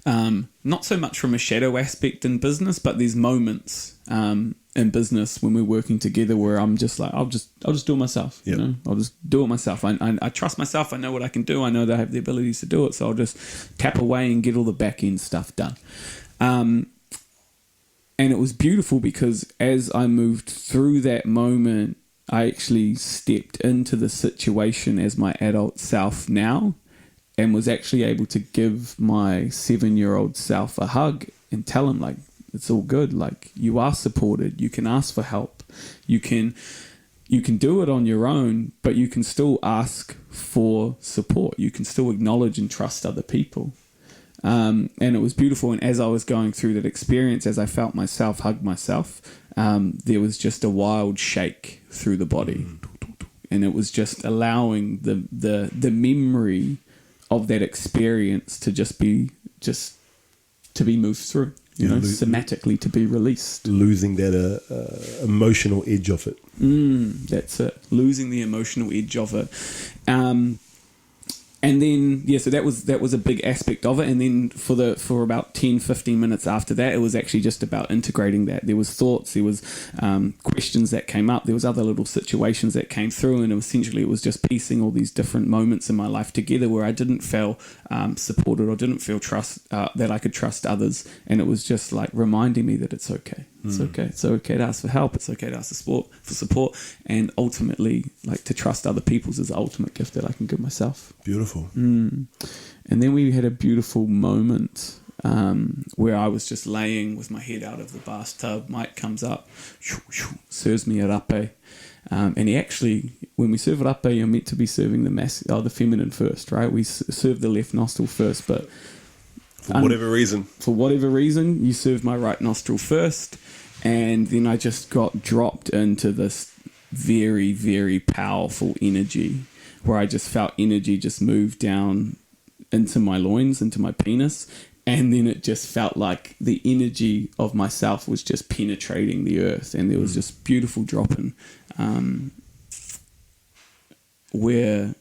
Not so much from a shadow aspect in business, but there's moments in business when we're working together where I'm just like, I'll just do it myself. Yep. I'll just do it myself. I trust myself. I know what I can do. I know that I have the abilities to do it. So I'll just tap away and get all the back end stuff done. And it was beautiful because as I moved through that moment, I actually stepped into the situation as my adult self now and was actually able to give my 7-year-old self a hug and tell him, like, it's all good. Like, you are supported. You can ask for help. You can do it on your own, but you can still ask for support. You can still acknowledge and trust other people. And it was beautiful. And as I was going through that experience, as I felt myself hug myself, there was just a wild shake through the body. And it was just allowing the memory of that experience to be moved through, somatically to be released. Losing that emotional edge of it. That's it. Losing the emotional edge of it. And then, so that was a big aspect of it. And then for about 10, 15 minutes after that, it was actually just about integrating that. There was thoughts, there was questions that came up, there was other little situations that came through, and essentially it was just piecing all these different moments in my life together where I didn't feel supported or didn't feel trust that I could trust others. And it was just like reminding me that it's okay. It's okay. It's okay to ask for help. It's okay to ask for support. And ultimately, like, to trust other people's is the ultimate gift that I can give myself. Beautiful. And then we had a beautiful moment where I was just laying with my head out of the bathtub. Mike comes up, serves me a rape. And he actually, when we serve a rape, you're meant to be serving the feminine first, right? We serve the left nostril first, but For whatever reason, you served my right nostril first, and then I just got dropped into this very, very powerful energy where I just felt energy just move down into my loins, into my penis, and then it just felt like the energy of myself was just penetrating the earth, and there was just beautiful dropping where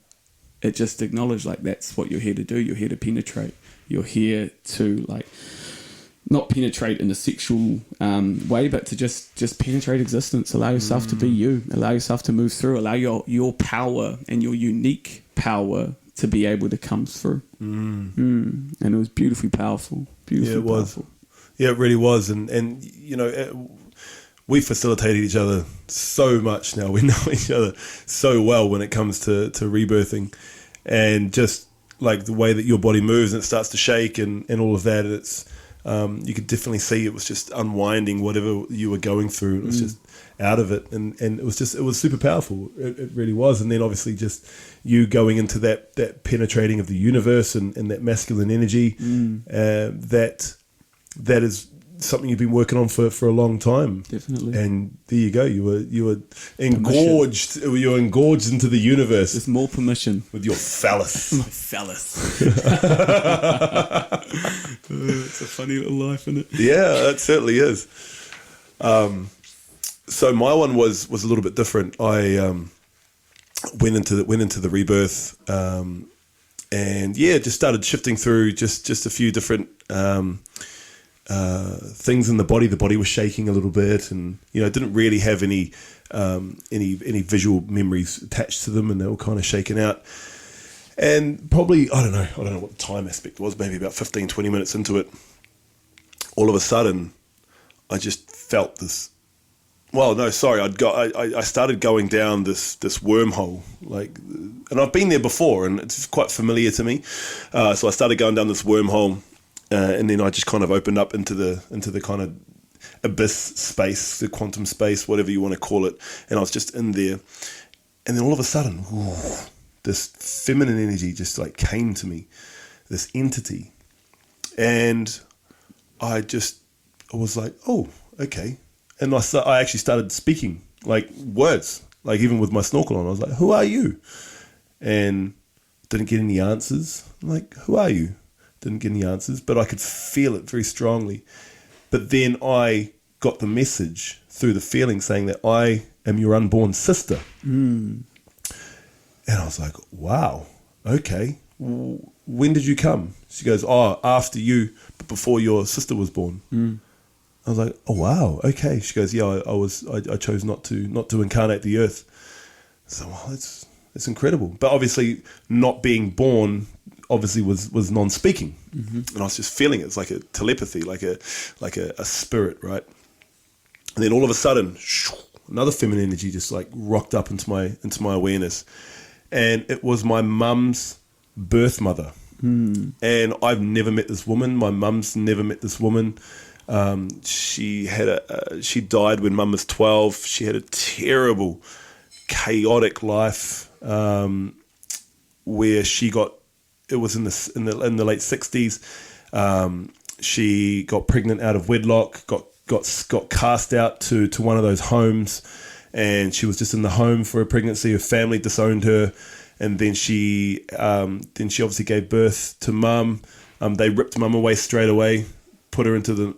it just acknowledged, like, that's what you're here to do. You're here to penetrate. You're here to, like, not penetrate in a sexual way, but to just penetrate existence. Allow yourself to be you. Allow yourself to move through. Allow your power and your unique power to be able to come through. And it was beautifully powerful. Powerful. Yeah, it really was. And we facilitated each other so much now. We know each other so well when it comes to rebirthing. And just like the way that your body moves and it starts to shake and all of that, it's you could definitely see it was just unwinding whatever you were going through. It was just out of it, and it was super powerful. It really was. And then obviously just you going into that penetrating of the universe and that masculine energy, that is something you've been working on for a long time. Definitely. And there you go. You were engorged. You were engorged into the universe. There's more permission with your phallus. My phallus. It's a funny little life, isn't it? Yeah, it certainly is. So my one was a little bit different. I went into the rebirth and just started shifting through just a few different things in the body. The body was shaking a little bit, and didn't really have any visual memories attached to them, and they were kind of shaken out. And probably I don't know what the time aspect was. Maybe about 15, 20 minutes into it, all of a sudden, I just felt this. Well, no, sorry. I started going down this wormhole, and I've been there before, and it's quite familiar to me. So I started going down this wormhole, and then I just kind of opened up into the kind of abyss space, the quantum space, whatever you want to call it. And I was just in there, and then all of a sudden, this feminine energy just came to me, this entity, and I was like, oh, okay. And I actually started speaking words, even with my snorkel on. I was like, who are you? And didn't get any answers. I'm like, who are you? Didn't get any answers, but I could feel it very strongly. But then I got the message through the feeling saying that I am your unborn sister. And I was like, wow, okay. When did you come? She goes, after you, but before your sister was born. I was like, oh wow, okay. She goes, yeah, I chose not to incarnate the earth. So it's incredible. But obviously, not being born obviously was non-speaking, and I was just feeling it. It's like a telepathy, like a spirit, right? And then all of a sudden, another feminine energy just rocked up into my awareness, and it was my mum's birth mother. And I've never met this woman. My mum's never met this woman. She died when Mum was 12. She had a terrible, chaotic life, where it was in the late 60s. She got pregnant out of wedlock, got cast out to one of those homes, and she was just in the home for a pregnancy. Her family disowned her, and then she obviously gave birth to Mum. They ripped Mum away straight away. Put her into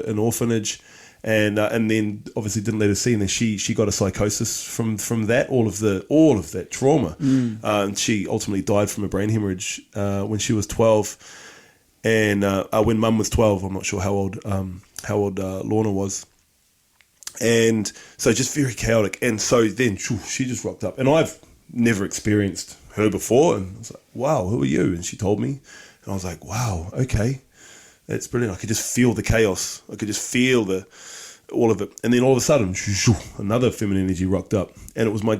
an orphanage, and then obviously didn't let her see. And then she got a psychosis from that, all of that trauma. And she ultimately died from a brain hemorrhage when she was 12. And when Mum was 12, I'm not sure how old Lorna was. And so just very chaotic. And so then she just rocked up, and I've never experienced her before. And I was like, wow, who are you? And she told me, and I was like, wow, okay. It's brilliant. I could just feel the chaos. I could just feel all of it. And then all of a sudden, another feminine energy rocked up. And it was my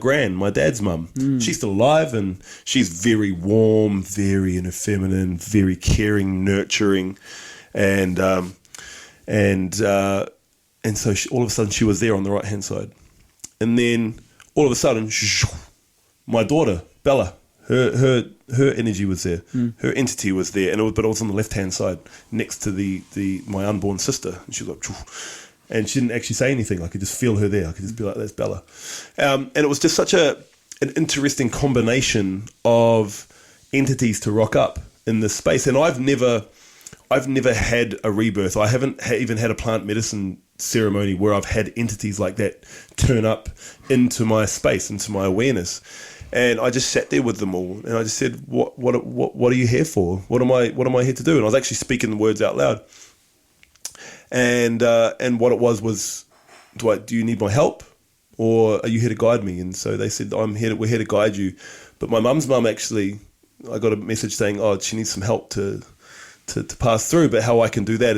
dad's mum. She's still alive, and she's very warm, very feminine, very caring, nurturing. And so all of a sudden she was there on the right-hand side. And then all of a sudden, my daughter, Bella, her energy was there. Her entity was there, but it was on the left-hand side next to my unborn sister. And she was like, and she didn't actually say anything. I could just feel her there. I could just be like, that's Bella. And it was just such an interesting combination of entities to rock up in this space. And I've never had a rebirth. I haven't even had a plant medicine ceremony where I've had entities like that turn up into my space, into my awareness. And I just sat there with them all, and I just said, "What are you here for? What am I here to do?" And I was actually speaking the words out loud. And what it was, do you need my help, or are you here to guide me? And so they said, we're here to guide you. But my mum's mum actually, I got a message saying, she needs some help to pass through. But how I can do that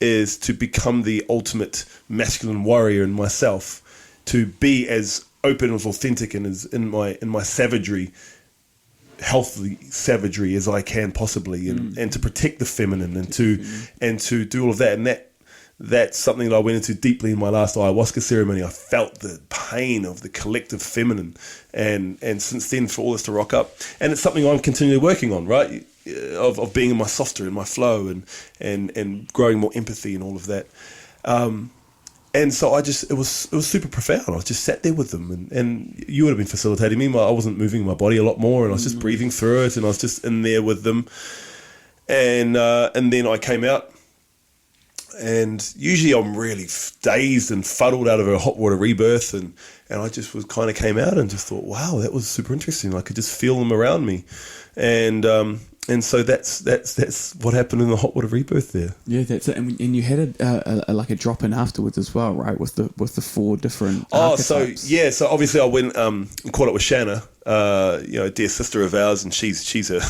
is to become the ultimate masculine warrior in myself, to be as open, as authentic, and as in my savagery, healthy savagery as I can possibly, and to protect the feminine, and to do all of that. And that's something that I went into deeply in my last ayahuasca ceremony. I felt the pain of the collective feminine, and since then, for all this to rock up, and it's something I'm continually working on, right? Of being in my softer, in my flow, and growing more empathy and all of that. And so it was super profound. I was just sat there with them, and you would have been facilitating me. I wasn't moving my body a lot more, and I was just breathing through it, and I was just in there with them. And then I came out And usually I'm really dazed and fuddled out of a hot water rebirth, and I just kind of came out and just thought, wow, that was super interesting. I could just feel them around me, and so that's what happened in the hot water rebirth there. Yeah, that's it. And you had a like a drop in afterwards as well, right? With the 4 different archetypes. So obviously I went and caught up with Shanna, a dear sister of ours, and she's a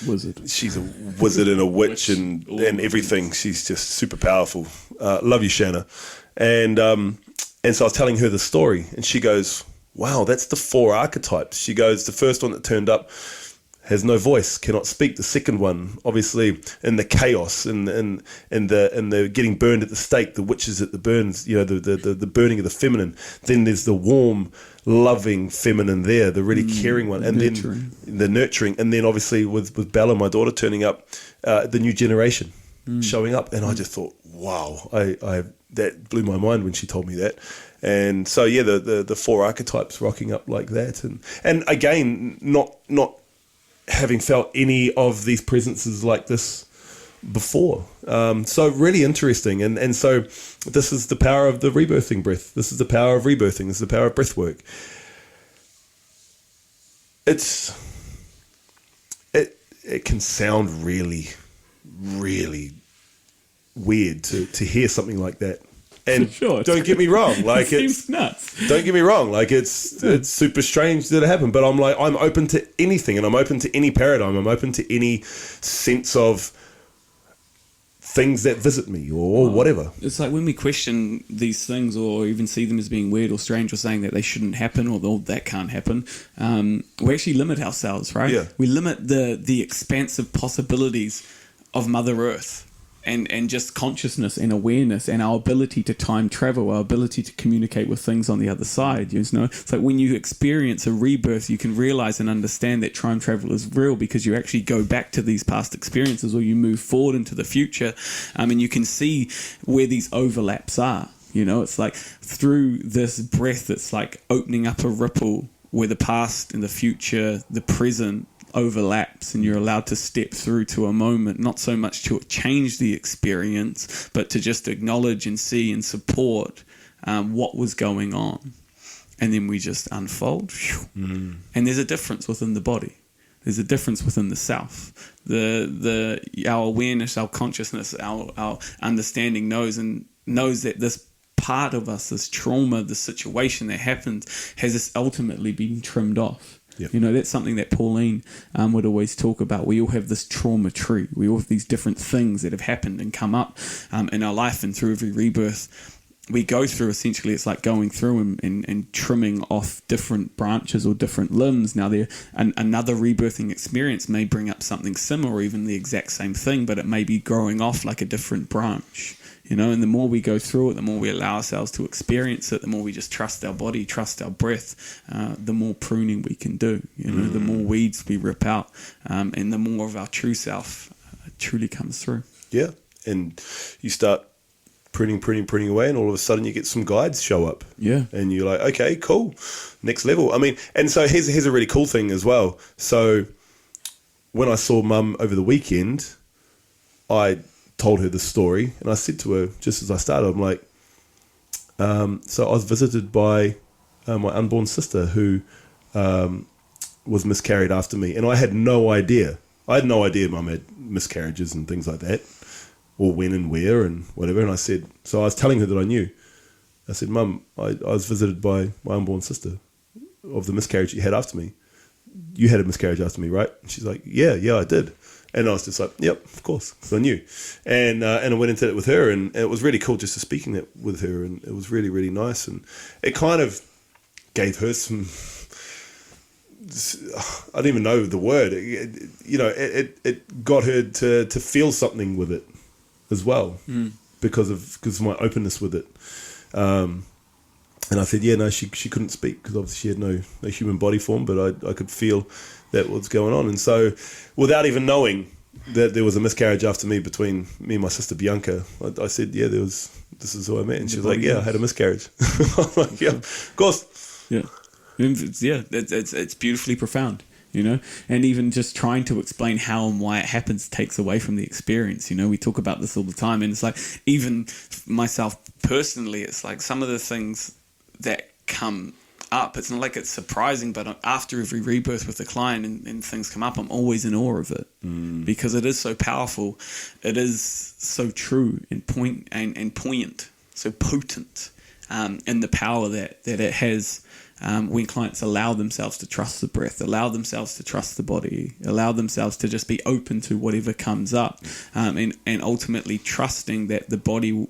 wizard. She's a wizard and a witch and everything. She's just super powerful. Love you, Shanna. And so I was telling her the story, and she goes, wow, that's the 4 archetypes. She goes, the first one that turned up has no voice, cannot speak. The second one, obviously, in the chaos and the getting burned at the stake, the witches at the burns, the burning of the feminine. Then there's the warm, loving feminine there, the really caring one, and nurturing. Then the nurturing, and then obviously with Bella, my daughter, turning up, the new generation showing up, and I just thought, wow, I that blew my mind when she told me that. And so the 4 archetypes rocking up like that, and again, not having felt any of these presences like this before. So really interesting. And so this is the power of the rebirthing breath. This is the power of rebirthing. This is the power of breath work. It can sound really, really weird to hear something like that. And sure, don't get me wrong, like it's nuts. Don't get me wrong, like it's super strange that it happened. But I'm open to anything, and I'm open to any paradigm. I'm open to any sense of things that visit me or whatever. It's like when we question these things, or even see them as being weird or strange, or saying that they shouldn't happen, or that can't happen. We actually limit ourselves, right? Yeah. We limit the expansive possibilities of Mother Earth. And just consciousness and awareness and our ability to time travel, our ability to communicate with things on the other side. It's like when you experience a rebirth, you can realize and understand that time travel is real, because you actually go back to these past experiences, or you move forward into the future, and you can see where these overlaps are. It's like through this breath, it's like opening up a ripple where the past and the future, the present, overlaps, and you're allowed to step through to a moment, not so much to change the experience, but to just acknowledge and see and support what was going on. And then we just unfold. And there's a difference within the body. There's a difference within the self. Our awareness, our consciousness, our understanding knows that this part of us, this trauma, the situation that happened, has ultimately been trimmed off. Yep. That's something that Pauline would always talk about. We all have this trauma tree. We all have these different things that have happened and come up in our life, and through every rebirth we go through, essentially it's like going through and trimming off different branches or different limbs. Now another rebirthing experience may bring up something similar, or even the exact same thing, but it may be growing off like a different branch. And the more we go through it, the more we allow ourselves to experience it, the more we just trust our body, trust our breath, the more pruning we can do, the more weeds we rip out, and the more of our true self truly comes through. Yeah, and you start pruning away, and all of a sudden you get some guides show up. Yeah. And you're like, okay, cool, next level. And so here's a really cool thing as well. So when I saw Mum over the weekend, I told her the story, and I said to her, just as I started, I'm like, so I was visited by my unborn sister who was miscarried after me, and I had no idea. Mum had miscarriages and things like that, or when and where and whatever. And I said, so I was telling her that I knew. I said, Mum, I was visited by my unborn sister of the miscarriage you had after me. You had a miscarriage after me, right? And she's like, yeah, I did. And I was just like, yep, of course, because I knew. And I went into it with her, and it was really cool just to speaking that with her, and it was really, really nice. And it kind of gave her some, I don't even know the word, it got her to feel something with it as well, because of my openness with it. And I said, yeah, no, she couldn't speak because obviously she had no human body form, but I could feel that was going on. And so without even knowing that there was a miscarriage after me between me and my sister Bianca, I said, yeah, this is who I met. And she was like, yeah, I had a miscarriage. I'm like, yeah, of course. Yeah. It's beautifully profound. you know, and even just trying to explain how and why it happens takes away from the experience. You know, we talk about this all the time, and it's like, even myself personally, it's like some of the things that come up, it's not like it's surprising, but after every rebirth with a client and things come up, I'm always in awe of it, because it is so powerful, it is so true and poignant, so potent, in the power that it has. When clients allow themselves to trust the breath, allow themselves to trust the body, allow themselves to just be open to whatever comes up, and ultimately trusting that the body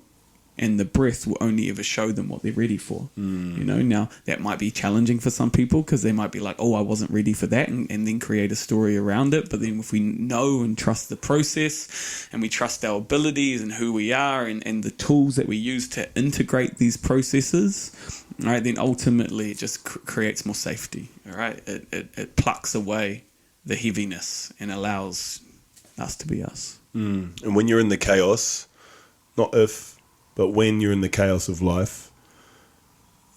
and the breath will only ever show them what they're ready for. You know, now that might be challenging for some people, because they might be like, oh, I wasn't ready for that, and then create a story around it. But then if we know and trust the process, and we trust our abilities and who we are, and the tools that we use to integrate these processes, all right, then ultimately it just creates more safety. All right, it plucks away the heaviness and allows us to be us. And when you're in the chaos, not if, but when you're in the chaos of life,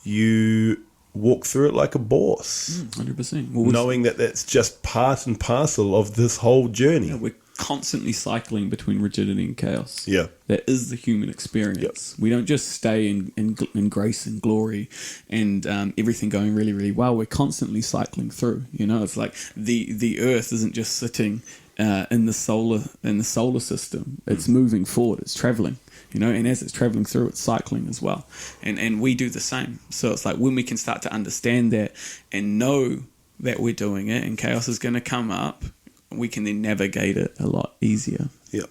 you walk through it like a boss. 100%. Knowing that that's just part and parcel of this whole journey. Yeah, we're constantly cycling between rigidity and chaos. Yeah. That is the human experience. Yep. We don't just stay in grace and glory and everything going really, really well. We're constantly cycling through. You know, it's like the earth isn't just sitting in the solar system. It's moving forward. It's traveling. You know, and as it's traveling through, it's cycling as well. And we do the same. So it's like when we can start to understand that and know that we're doing it and chaos is going to come up, we can then navigate it a lot easier. Yeah.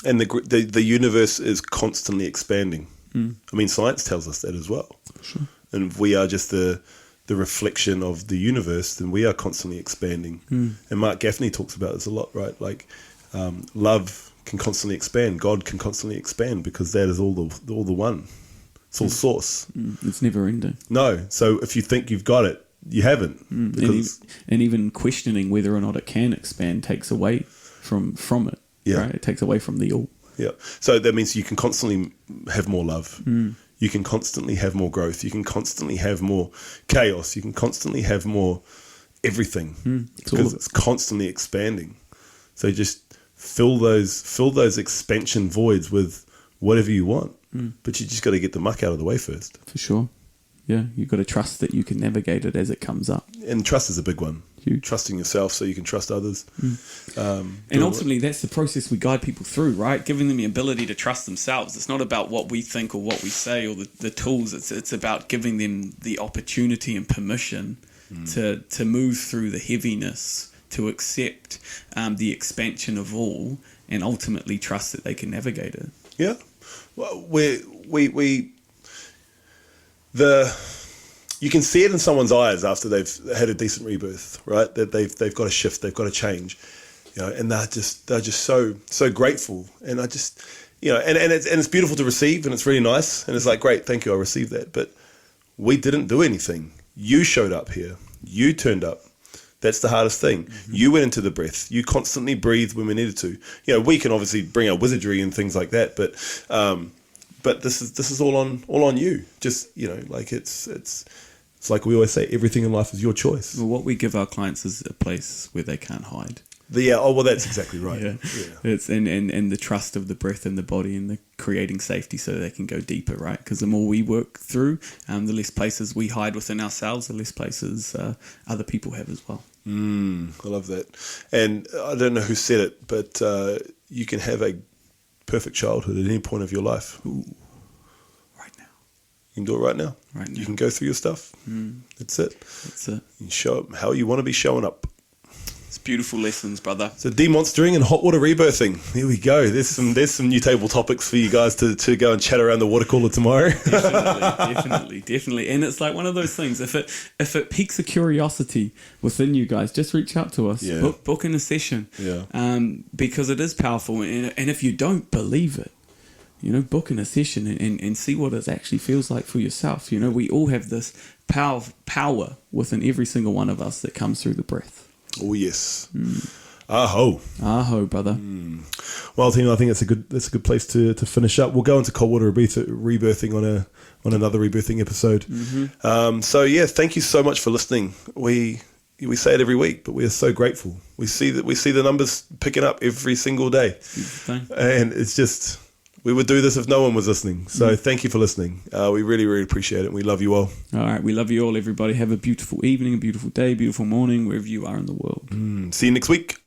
And the universe is constantly expanding. I mean, science tells us that as well. Sure. And if we are just the reflection of the universe, then we are constantly expanding. And Mark Gaffney talks about this a lot, right? Like love can constantly expand. God can constantly expand, because that is all the one. It's all source. It's never ending. No. So if you think you've got it, you haven't. And even questioning whether or not it can expand takes away from it. Yeah. Right? It takes away from the all. Yeah. So that means you can constantly have more love. You can constantly have more growth. You can constantly have more chaos. You can constantly have more everything, because it's constantly expanding. So just fill those expansion voids with whatever you want, but you just got to get the muck out of the way first. For sure. Yeah, you've got to trust that you can navigate it as it comes up. And trust is a big one. Huge. Trusting yourself so you can trust others. And ultimately, that's the process we guide people through, right? Giving them the ability to trust themselves. It's not about what we think or what we say or the tools. It's about giving them the opportunity and permission to move through the heaviness, to accept the expansion of all, and ultimately trust that they can navigate it. Yeah. Well, you can see it in someone's eyes after they've had a decent rebirth, right? That they've got a shift, they've got a change, you know, and they're just so grateful. And I just, you know, and it's beautiful to receive, and it's really nice, and it's like, great, thank you, I received that. But we didn't do anything. You showed up here. You turned up. That's the hardest thing. You went into the breath. You constantly breathed when we needed to. You know, we can obviously bring our wizardry and things like that, but this is all on you. Just, you know, like it's like we always say, everything in life is your choice. Well, what we give our clients is a place where they can't hide. That's exactly right. Yeah. It's and the trust of the breath and the body, and the creating safety so they can go deeper, right? Because the more we work through, the less places we hide within ourselves, the less places other people have as well. I love that. And I don't know who said it, but you can have a perfect childhood at any point of your life. Ooh. Right now. You can do it right now. Right now. You can go through your stuff. That's it. That's it. You show up how you want to be showing up. It's beautiful lessons, brotder. So demonstering and hot water rebirthing. Here we go. There's some new table topics for you guys to go and chat around the water cooler tomorrow. Definitely. And it's like one of those things. If it piques a curiosity within you guys, just reach out to us. Yeah. Book in a session. Yeah. Because it is powerful. And if you don't believe it, you know, book in a session and see what it actually feels like for yourself. You know, we all have this power within every single one of us that comes through the breath. Oh yes. Aho, brother. Well, Tina, I think that's a good place to finish up. We'll go into cold water rebirthing on another rebirthing episode. So yeah, thank you so much for listening. We we say it every week, but we are so grateful. We see the numbers picking up every single day, and it's just, we would do this if no one was listening. So thank you for listening. We really, really appreciate it. We love you all. All right, we love you all, everybody. Have a beautiful evening, a beautiful day, beautiful morning, wherever you are in the world. See you next week.